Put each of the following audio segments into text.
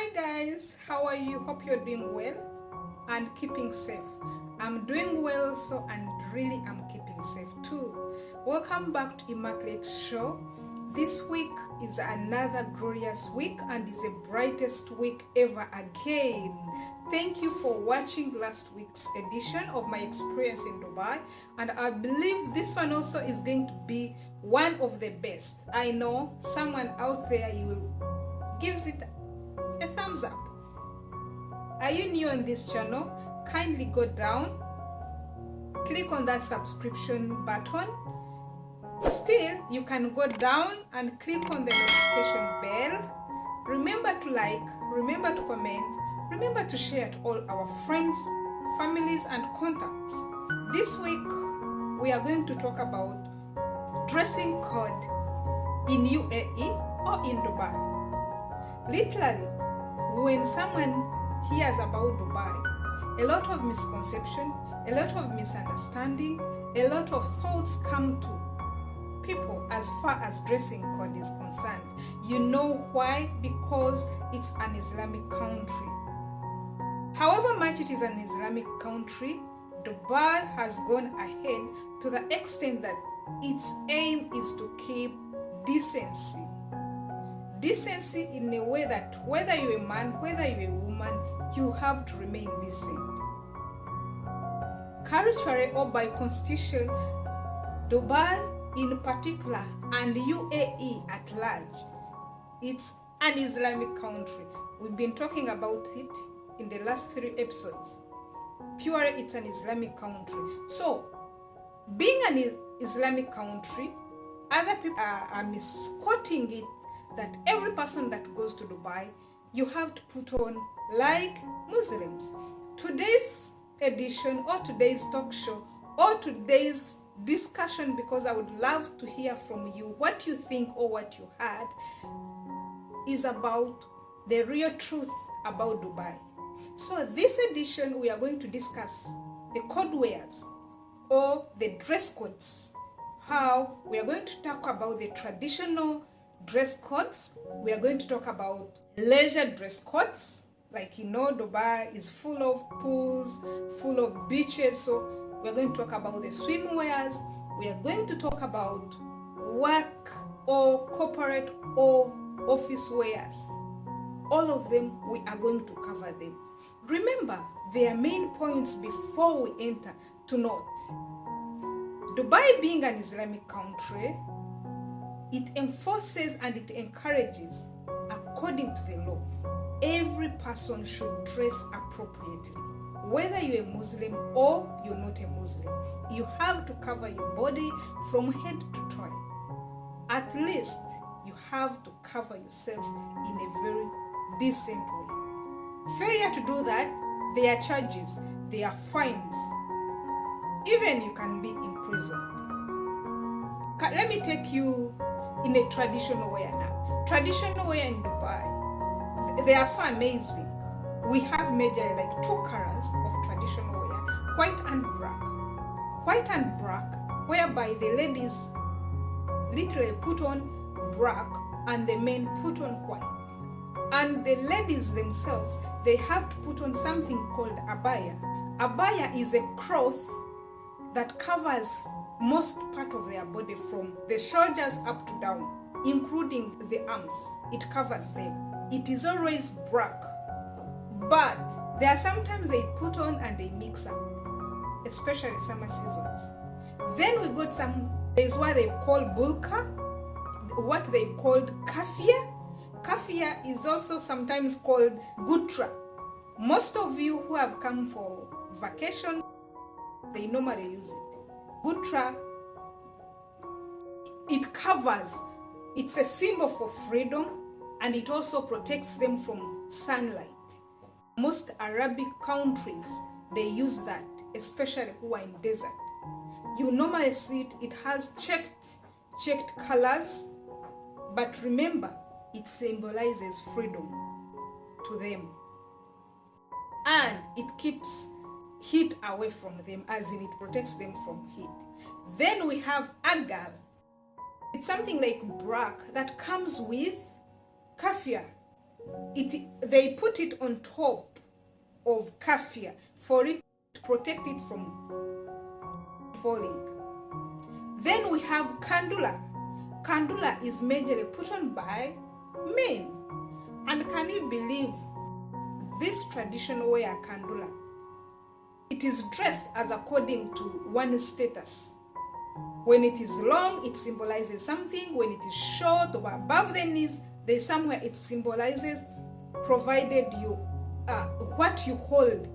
Hi guys, how are you? Hope you're doing well and keeping safe. I'm doing well so, and really I'm keeping safe too. Welcome back to Immaculate's show. This week is another glorious week and is the brightest week ever again. Thank you for watching last week's edition of my experience in Dubai, and I believe this one also is going to be one of the best. I know someone out there you will gives it a thumbs up. Are you new on this channel? Kindly go down, click on that subscription button. Still, you can go down and click on the notification bell. Remember to like, remember to comment, remember to share to all our friends, families and contacts. This week we are going to talk about dressing code in UAE or in Dubai. Literally, when someone hears about Dubai, a lot of misconception, a lot of misunderstanding, a lot of thoughts come to people as far as dressing code is concerned. You know why? Because it's an Islamic country. However much it is an Islamic country, Dubai has gone ahead to the extent that its aim is to keep decency. Decency in a way that whether you're a man, whether you're a woman, you have to remain decent. Culturally or by constitution, Dubai in particular and UAE at large, it's an Islamic country. We've been talking about it in the last 3 episodes. Purely it's an Islamic country. So being an Islamic country, other people are misquoting it that every person that goes to Dubai, you have to put on like Muslims. Today's edition or today's talk show or today's discussion, because I would love to hear from you what you think or what you heard, is about the real truth about Dubai. So this edition we are going to discuss the code wears or the dress codes. How we are going to talk about the traditional dress codes. We are going to talk about leisure dress codes. Like, you know, Dubai is full of pools, full of beaches. So we're going to talk about the swimwears. We are going to talk about work or corporate or office wears. All of them, we are going to cover them. Remember, there are main points before we enter to note. Dubai being an Islamic country, it enforces and it encourages, according to the law, every person should dress appropriately. Whether you're a Muslim or you're not a Muslim, you have to cover your body from head to toe. At least you have to cover yourself in a very decent way. Failure to do that, there are charges, there are fines. Even you can be imprisoned. Let me take you in a traditional wear now. Traditional wear in Dubai, they are so amazing. We have major like 2 colors of traditional wear, white and black. White and black, whereby the ladies literally put on black and the men put on white. And the ladies themselves, they have to put on something called abaya. Abaya is a cloth that covers most part of their body from the shoulders up to down, including the arms. It covers them. It is always black. But there are sometimes they put on and they mix up, especially summer seasons. Then we got there's what they call bulka, what they called kafia. Kafia is also sometimes called gutra. Most of you who have come for vacations, they normally use it. Gutra, it covers, it's a symbol for freedom, and it also protects them from sunlight. Most Arabic countries, they use that, especially who are in desert. You normally see it has checked colors, but remember, it symbolizes freedom to them. And it keeps heat away from them, as in it protects them from heat. Then we have agal. It's something like black that comes with kafia. they put it on top of kafia for it to protect it from falling. Then we have kandula. Kandula is majorly put on by men. And can you believe this traditional wear kandula? It is dressed as according to one's status. When it is long, it symbolizes something. When it is short or above the knees, there's somewhere it symbolizes, provided you what you hold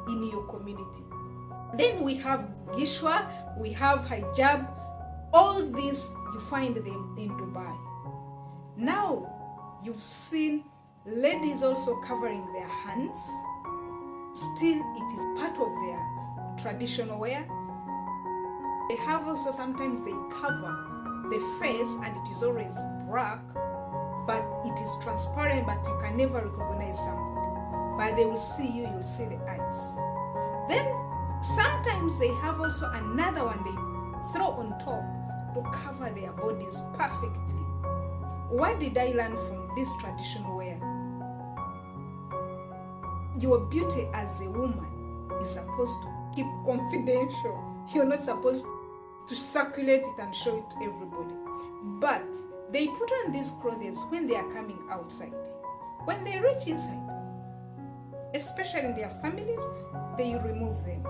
in your community. Then we have gishwa, we have hijab. All these you find them in Dubai. Now you've seen ladies also covering their hands. Still, it is part of their traditional wear. They have also, sometimes they cover the face and it is always black, but it is transparent, but you can never recognize somebody. But they will see you, you'll see the eyes. Then sometimes they have also another one they throw on top to cover their bodies perfectly. What did I learn from this traditional wear? Your beauty as a woman is supposed to keep confidential. You're not supposed to circulate it and show it to everybody. But they put on these clothes when they are coming outside. When they reach inside, especially in their families, they remove them.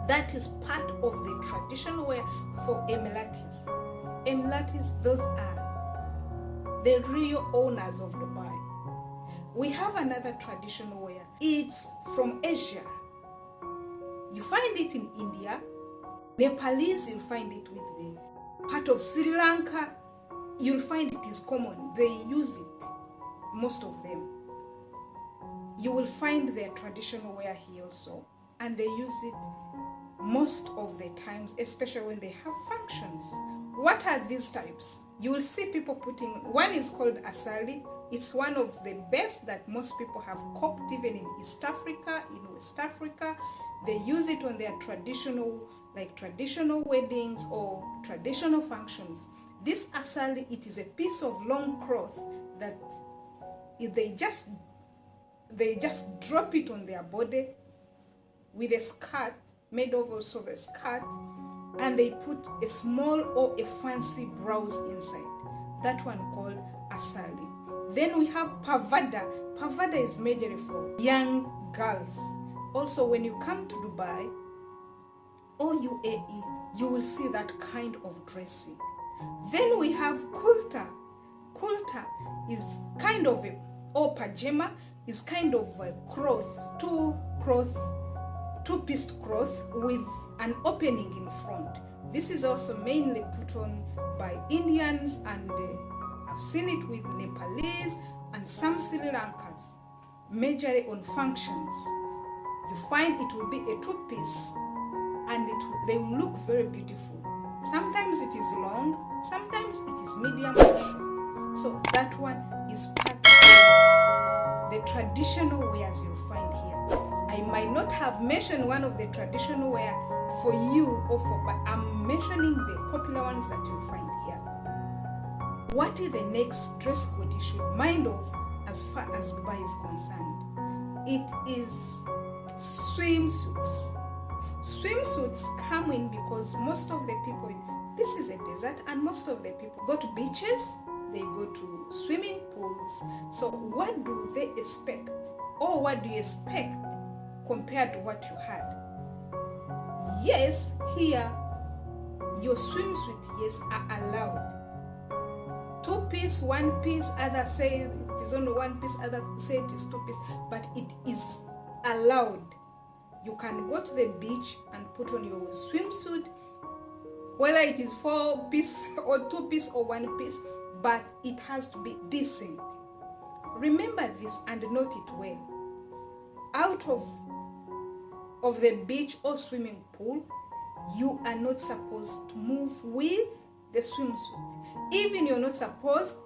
That is part of the traditional wear for Emiratis. Emiratis, those are the real owners of Dubai. We have another traditional wear. It's from Asia. You find it in India. Nepalese, you'll find it with the part of Sri Lanka. You'll find it is common. They use it, most of them. You will find their traditional wear here also, and they use it most of the times, especially when they have functions. What are these types? You will see people putting, one is called asali. It's one of the best that most people have copped, even in East Africa, in West Africa. They use it on their traditional weddings or traditional functions. This asali, it is a piece of long cloth that they just drop it on their body with a skirt, made of also a skirt, and they put a small or a fancy blouse inside. That one called asali. Then we have pavada. Pavada is majorly for young girls. Also, when you come to Dubai or UAE, you will see that kind of dressing. Then we have kulta. Kulta is kind of or pajama is kind of a cloth, two-piece cloth with an opening in front. This is also mainly put on by Indians, and I've seen it with Nepalese and some Sri Lankans, majorly on functions. You find it will be a two-piece, and they will look very beautiful. Sometimes it is long, sometimes it is medium or short. So that one is part of the traditional wears you'll find here. I might not have mentioned one of the traditional wear for you but I'm mentioning the popular ones that you'll find here. What is the next dress code you should mind of as far as Dubai is concerned? It is swimsuits. Swimsuits come in because most of the people, this is a desert, and most of the people go to beaches, they go to swimming pools. So what do they expect? Or what do you expect compared to what you had? Yes, here, your swimsuit, yes, are allowed. Two-piece, one-piece, others say it is only one piece, others say it is two-piece, but it is allowed. You can go to the beach and put on your swimsuit, whether it is 4-piece or 2-piece or 1-piece, but it has to be decent. Remember this and note it well. Out of the beach or swimming pool, you are not supposed to move with the swimsuit. Even you're not supposed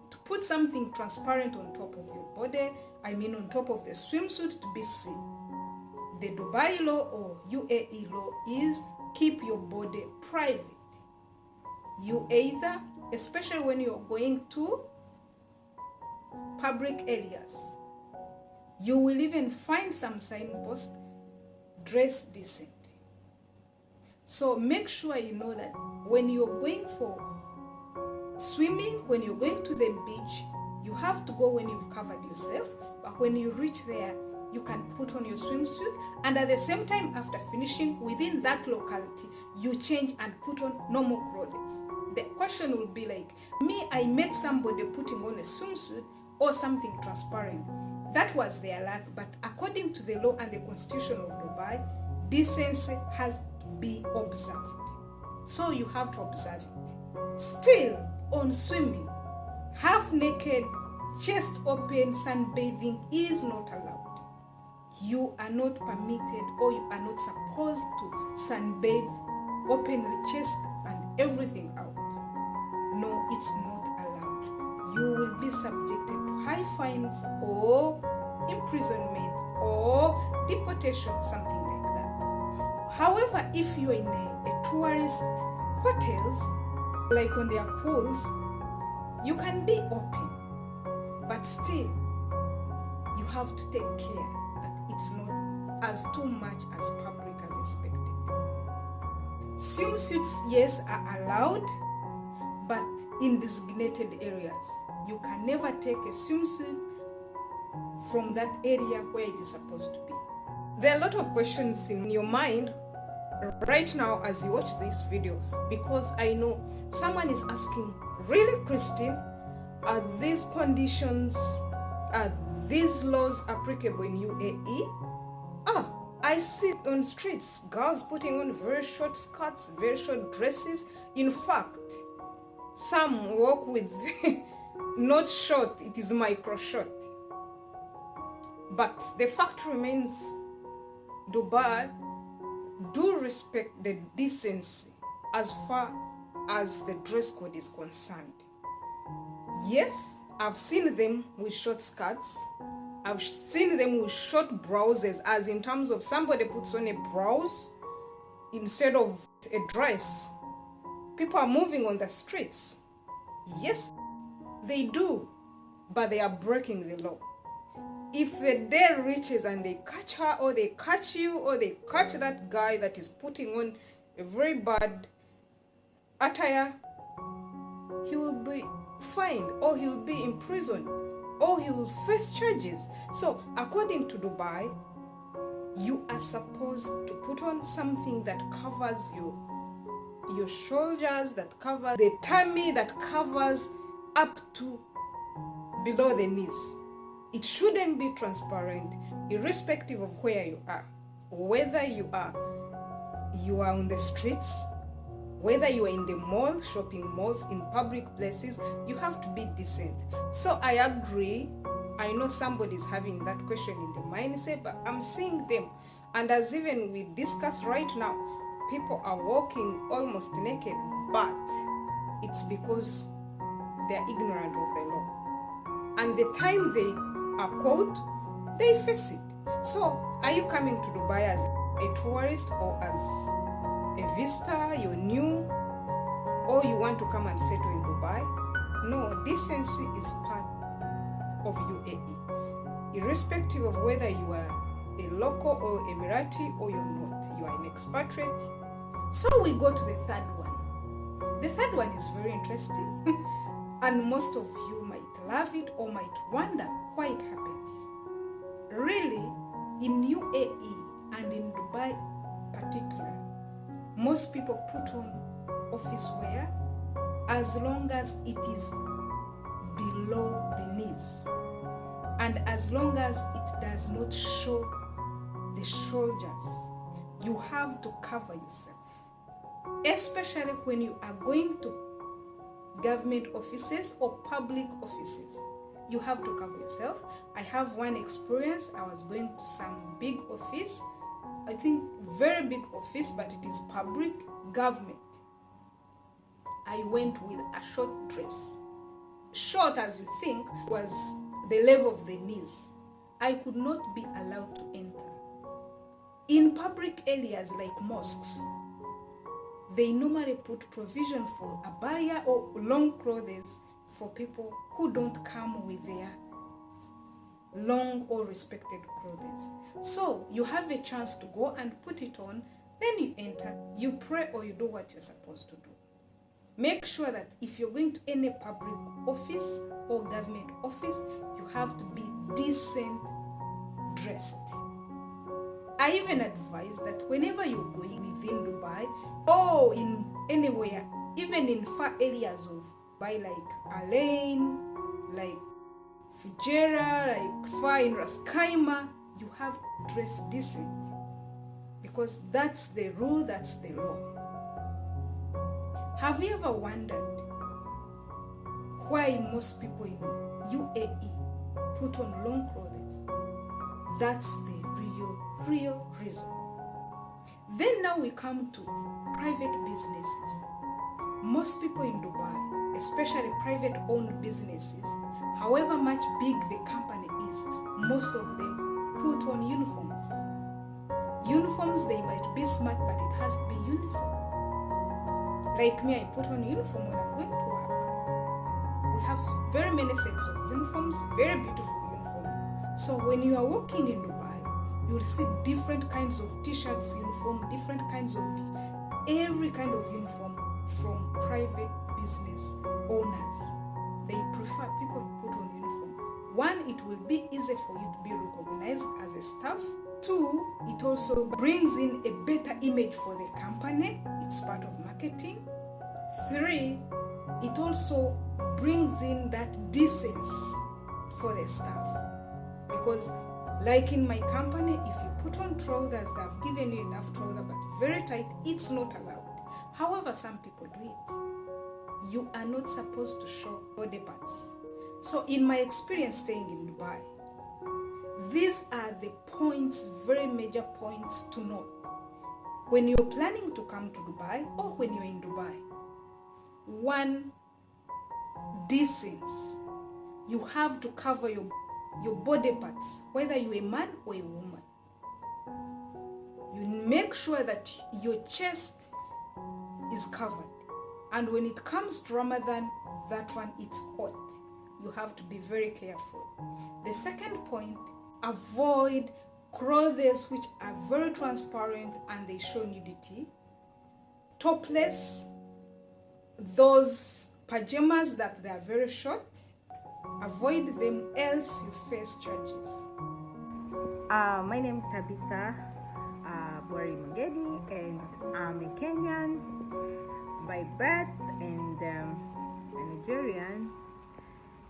to put something transparent on top of your body, on top of the swimsuit to be seen. The Dubai law or UAE law is keep your body private. You either, especially when you're going to public areas. You will even find some signposts, dress decent. So make sure you know that when you're going for swimming, when you're going to the beach, you have to go when you've covered yourself, but when you reach there, you can put on your swimsuit, and at the same time, after finishing within that locality, you change and put on normal clothes. The question will be like, me, I met somebody putting on a swimsuit or something transparent. That was their luck, but according to the law and the constitution of Dubai, decency has to be observed. So you have to observe it. Still, on swimming, half naked, chest open, sunbathing is not allowed. You are not permitted, or you are not supposed to sunbathe openly, chest and everything out. No, it's not allowed. You will be subjected to high fines or imprisonment or deportation, something like that. However, if you're in a tourist hotels, like on their pools, you can be open, but still you have to take care that it's not as too much as public as expected. Swimsuits, yes, are allowed, but in designated areas. You can never take a swimsuit from that area where it is supposed to be. There are a lot of questions in your mind right now as you watch this video, because I know someone is asking, really, Christine, are these conditions, are these laws applicable in UAE? I see on streets girls putting on very short skirts, very short dresses. In fact, some walk with not short, it is micro short. But the fact remains, Dubai do respect the decency as far as the dress code is concerned. Yes, I've seen them with short skirts. I've seen them with short blouses, as in terms of somebody puts on a blouse instead of a dress. People are moving on the streets. Yes, they do, but they are breaking the law. If the day reaches and they catch her, or they catch you, or they catch that guy that is putting on a very bad attire, he will be fined, or he will be in prison, or he will face charges. So according to Dubai, you are supposed to put on something that covers your shoulders, that covers the tummy, that covers up to below the knees. It shouldn't be transparent, irrespective of where you are. Whether you are on the streets, whether you are in the mall, shopping malls, in public places, you have to be decent. So I agree. I know somebody's having that question in the mindset, but I'm seeing them. And as even we discuss right now, people are walking almost naked, but it's because they're ignorant of the law. And the time they are caught, they face it. So are you coming to Dubai as a tourist or as a visitor? You're new, or you want to come and settle in Dubai? No, decency is part of UAE, irrespective of whether you are a local or Emirati or you're not. You are an expatriate. So we go to the third one. The third one is very interesting and most of you might love it or might wonder why it happens. Really, in UAE and in Dubai particular, most people put on office wear as long as it is below the knees, and as long as it does not show the shoulders. You have to cover yourself, especially when you are going to government offices or public offices. You have to cover yourself. I have one experience. I was going to some big office, I think very big office, but it is public government. I went with a short dress. Short, as you think, was the level of the knees. I could not be allowed to enter. In public areas like mosques, they normally put provision for abaya or long clothes for people who don't come with their long or respected clothes. So you have a chance to go and put it on, then you enter, you pray, or you do what you're supposed to do. Make sure that if you're going to any public office or government office, you have to be decent dressed. I even advise that whenever you're going within Dubai or in anywhere, even in far areas of Dubai, like Alain, like Fujairah, like far in Ras Kaima, you have to dress decent, because that's the rule, that's the law. Have you ever wondered why most people in UAE put on long clothes? That's the real reason. Then now we come to private businesses. Most people in Dubai, especially private owned businesses, however much big the company is, most of them put on uniforms. Uniforms, they might be smart, but it has to be uniform. Like me, I put on uniform when I'm going to work. We have very many sets of uniforms, very beautiful uniform. So when you are walking in Dubai, you will see different kinds of t-shirts uniform, different kinds of every kind of uniform from private business owners. They prefer people to put on uniform. One, it will be easy for you to be recognized as a staff. Two, it also brings in a better image for the company. It's part of marketing. Three, it also brings in that decency for the staff. Because like in my company, if you put on trousers, they've given you enough trousers but very tight, it's not allowed. However, some people do it. You are not supposed to show body parts. So in my experience staying in Dubai, these are the points, very major points to note. When you're planning to come to Dubai or when you're in Dubai, one, decency. You have to cover your body parts, whether you're a man or a woman. You make sure that your chest is covered. And when it comes to Ramadan, that one, it's hot. You have to be very careful. The second point, avoid clothes which are very transparent and they show nudity. Topless, those pajamas that they are very short, avoid them, else you face charges. My name is Tabitha Bwari Mangedi, and I'm a Kenyan by birth and a Nigerian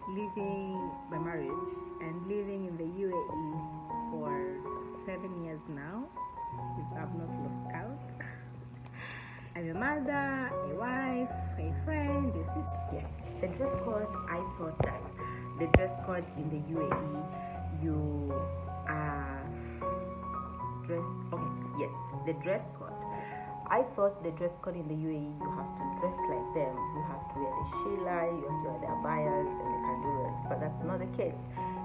living by marriage and living in the UAE for 7 years now, if I've not lost count. I'm a mother, a wife, a friend, a sister. Yes, the dress code, I thought that the dress code in the UAE, you are dressed, okay, yes, the dress code. I thought the dress code in the UAE, you have to dress like them. You have to wear the shila, you have to wear the abayas and the kanduras, but that's not the case.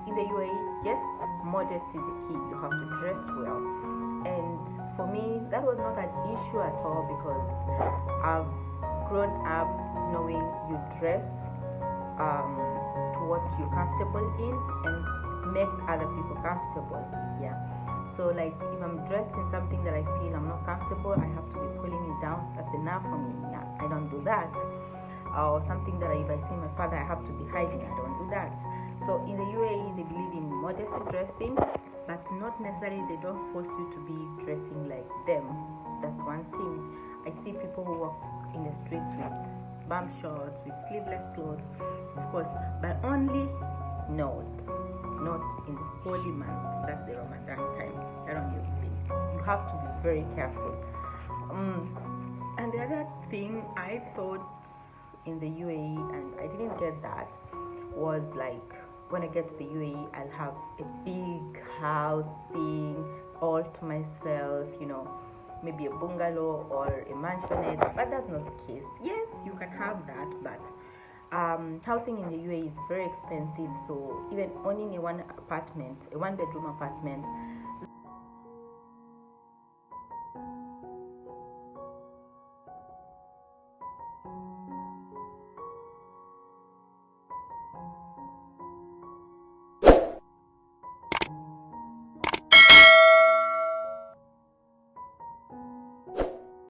In the UAE, yes, modesty is the key. You have to dress well. And for me, that was not an issue at all, because I've grown up knowing you dress to what you're comfortable in and make other people comfortable. Yeah. So like if I'm dressed in something that I feel I'm not comfortable, I have to be pulling it down. That's enough for me. Yeah, I don't do that. Or something that if I see my father, I have to be hiding. I don't do that. So in the UAE, they believe in modest dressing, but not necessarily, they don't force you to be dressing like them. That's one thing. I see people who walk in the streets with bum shorts, with sleeveless clothes, of course, but only not in the holy month. That's the Ramadan time. You have to be very careful. And the other thing I thought in the UAE, and I didn't get that, was like when I get to the UAE, I'll have a big house thing all to myself, maybe a bungalow or a mansionette, but that's not the case. Yes, you can have that, but housing in the UAE is very expensive, so even owning a one-bedroom apartment